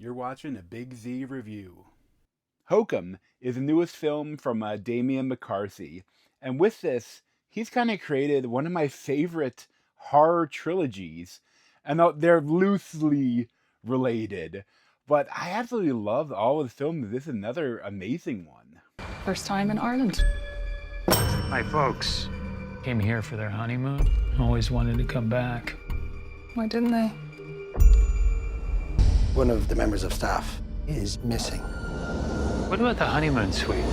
You're watching a Big Z review. Hokum is the newest film from Damian McCarthy, and with this, he's kind of created one of my favorite horror trilogies, and they're loosely related, but I absolutely love all of the films. This is another amazing one. First time in Ireland. My folks came here for their honeymoon. Always wanted to come back. Why didn't they? One of the members of staff is missing. What about the honeymoon suite?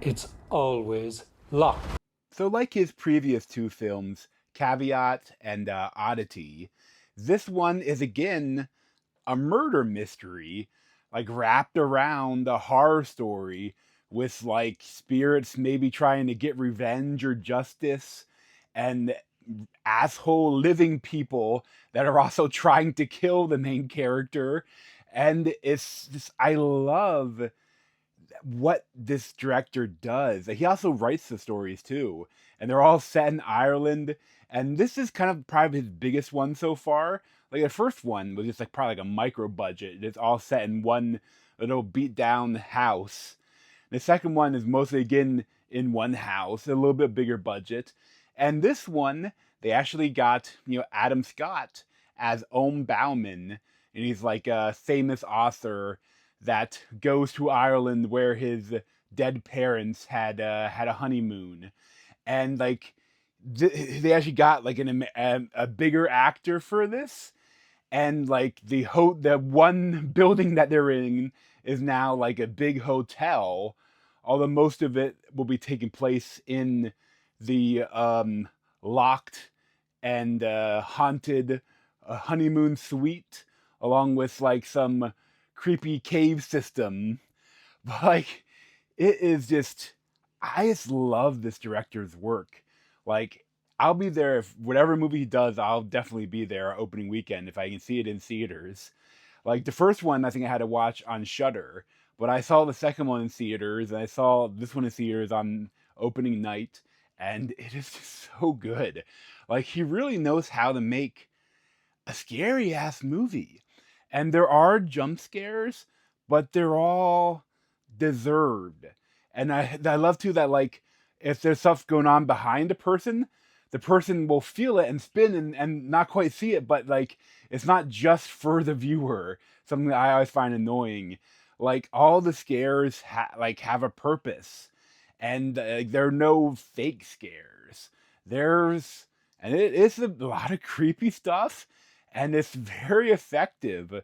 It's always locked. So, like his previous two films, Caveat and Oddity, this one is again a murder mystery, like wrapped around a horror story with like spirits maybe trying to get revenge or justice, and asshole living people that are also trying to kill the main character. And it's just, I love what this director does. He also writes the stories too, and they're all set in Ireland. And this is kind of probably his biggest one so far. Like the first one was just like probably like a micro budget. It's all set in one little beat down house. The second one is mostly again in one house, a little bit bigger budget. And this one, they actually got, Adam Scott as Ohm Bauman, and he's like a famous author that goes to Ireland where his dead parents had a honeymoon, and like they actually got like a bigger actor for this, and like the one building that they're in is now like a big hotel, although most of it will be taking place in the locked and haunted honeymoon suite, along with like some creepy cave system. But like, it is just, I just love this director's work. Like, I'll be there if whatever movie he does, I'll definitely be there opening weekend if I can see it in theaters. Like the first one, I think I had to watch on Shudder, but I saw the second one in theaters, and I saw this one in theaters on opening night, and it is just so good. Like, he really knows how to make a scary ass movie. And there are jump scares, but they're all deserved. And I love too that like if there's stuff going on behind the person will feel it and spin and not quite see it, but like it's not just for the viewer. Something that I always find annoying. Like all the scares have a purpose, and there are no fake scares. And it is a lot of creepy stuff, and it's very effective.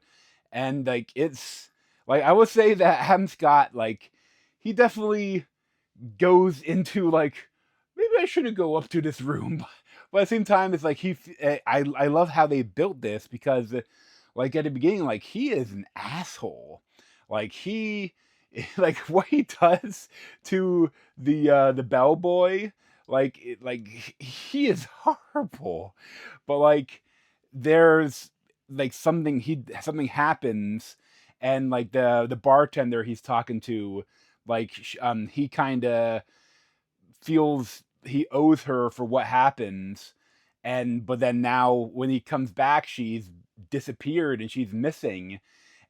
And like it's like I would say that Adam Scott, like he definitely goes into like maybe I shouldn't go up to this room, but at the same time it's like I love how they built this, because like at the beginning, like he is an asshole. Like he like what he does to the bellboy, like he is horrible. But like there's like something happens, and like the bartender he's talking to, like he kind of feels he owes her for what happens, but then now when he comes back, she's disappeared and she's missing,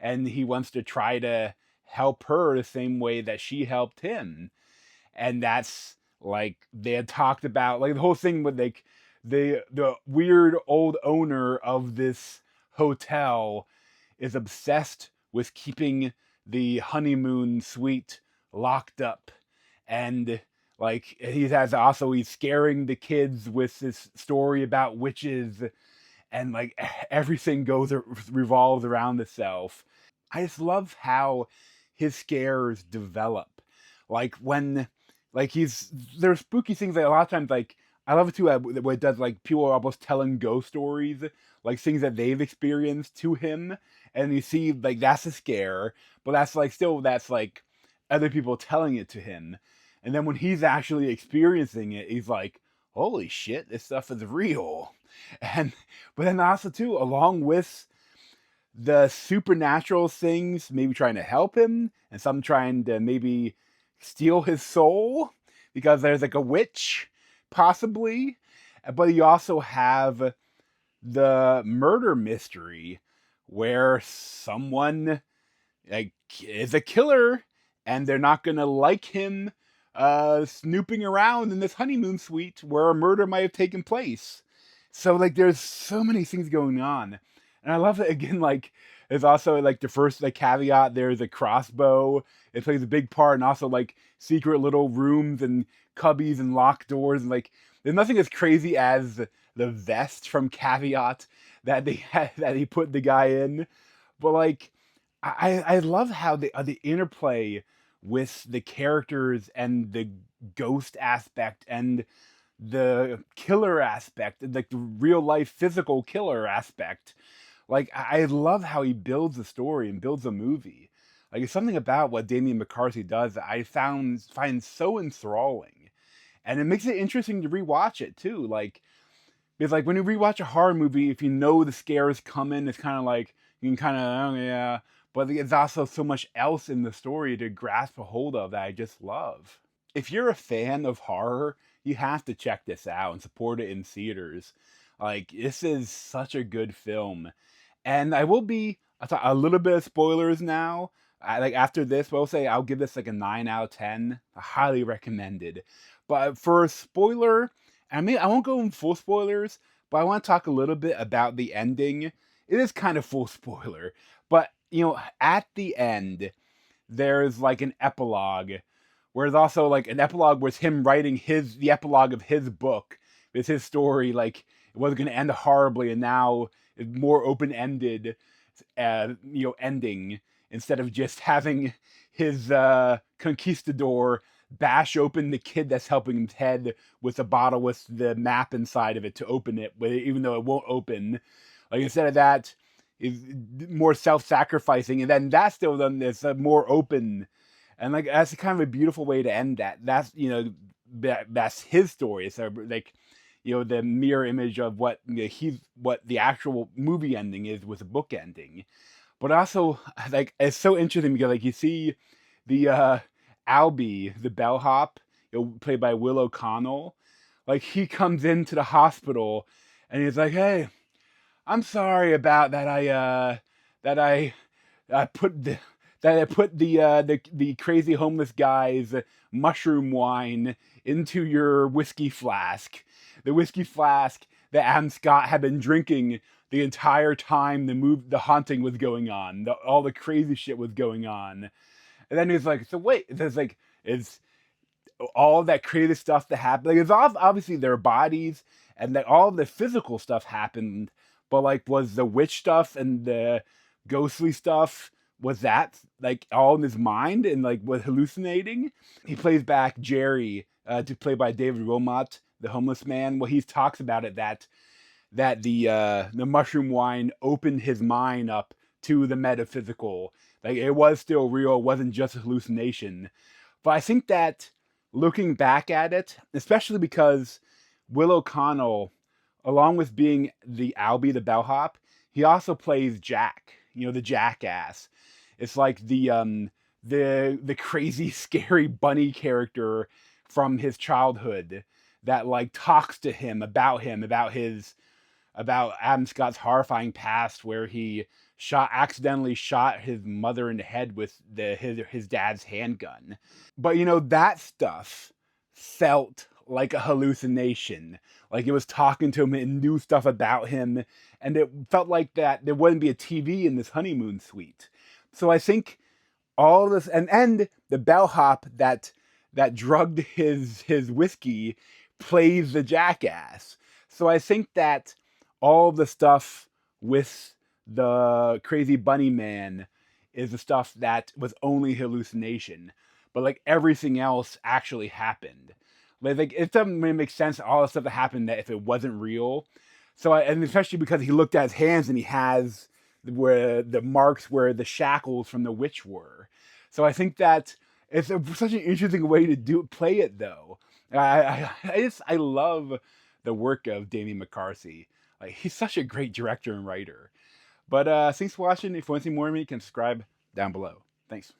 and he wants to try to help her the same way that she helped him. And that's like they had talked about, like the whole thing with like the weird old owner of this hotel is obsessed with keeping the honeymoon suite locked up, and like he's scaring the kids with this story about witches, and like everything revolves around itself. I just love how his scares develop. Like when like there's spooky things, like a lot of times, like I love it too where it does like people are almost telling ghost stories, like things that they've experienced to him, and you see like that's a scare, but that's like other people telling it to him. And then when he's actually experiencing it, he's like, holy shit, this stuff is real. And but then also too, along with the supernatural things maybe trying to help him, and some trying to maybe steal his soul because there's like a witch possibly, but you also have the murder mystery where someone like is a killer and they're not gonna like him snooping around in this honeymoon suite where a murder might have taken place. So like there's so many things going on. And I love it again, like there's also like the first like caveat, there's a crossbow. It plays a big part, and also like secret little rooms and cubbies and locked doors, and like there's nothing as crazy as the vest from Caveat that they had, that he put the guy in. But like I love how the interplay with the characters and the ghost aspect and the killer aspect, like the real life physical killer aspect. Like I love how he builds a story and builds a movie. Like it's something about what Damian McCarthy does that I find so enthralling, and it makes it interesting to rewatch it too. Like because like when you rewatch a horror movie, if you know the scare is coming, it's kind of like you can kind of, oh yeah, but there's also so much else in the story to grasp a hold of that I just love. If you're a fan of horror, you have to check this out and support it in theaters. Like this is such a good film, and I will be a little bit of spoilers now. Like after this, but I'll say I'll give this like a 9 out of 10. Highly recommended. But for a spoiler, I mean I won't go in full spoilers, but I want to talk a little bit about the ending. It is kind of full spoiler, but you know, at the end, there's like an epilogue, where there's also like an epilogue where it's him writing the epilogue of his book. It's his story, like it wasn't going to end horribly, and now it's more open-ended, ending, instead of just having his conquistador bash open the kid that's helping him's head with a bottle with the map inside of it to open it, even though it won't open. Like instead of that, is more self-sacrificing, and then that's still done this more open, and like that's kind of a beautiful way to end that. That's that's his story. So like the mirror image of what what the actual movie ending is with a book ending. But also like it's so interesting because like you see the Albie, the bellhop, played by Will O'Connell, like he comes into the hospital and he's like, hey, I'm sorry about that. I put the crazy homeless guy's mushroom wine into your whiskey flask. The whiskey flask that Adam Scott had been drinking the entire time the haunting was going on. All the crazy shit was going on. And then he's like, so wait, it's all that crazy stuff that happened. Like it's obviously their bodies and that all the physical stuff happened. But like, was the witch stuff and the ghostly stuff, was that like all in his mind and like was hallucinating? He plays back Jerry, to play by David Wilmot, the homeless man. Well, he talks about it that the mushroom wine opened his mind up to the metaphysical. Like it was still real, it wasn't just a hallucination. But I think that looking back at it, especially because Will O'Connell, along with being the Albie, the bellhop, he also plays Jack, the jackass. It's like the crazy, scary bunny character from his childhood that like talks to him, about Adam Scott's horrifying past, where he accidentally shot his mother in the head with his dad's handgun. But that stuff felt like a hallucination. Like it was talking to him and knew stuff about him, and it felt like that there wouldn't be a TV in this honeymoon suite. So I think all this and the bellhop that drugged his whiskey plays the jackass. So I think that all the stuff with the crazy bunny man is the stuff that was only hallucination, but like everything else actually happened. Like it doesn't really make sense, all the stuff that happened, that if it wasn't real. So and especially because he looked at his hands and he has where the marks where the shackles from the witch were. So I think that it's such an interesting way to play it though. I love the work of Damian McCarthy. Like he's such a great director and writer. But thanks for watching. If you want to see more of me, you can subscribe down below. Thanks.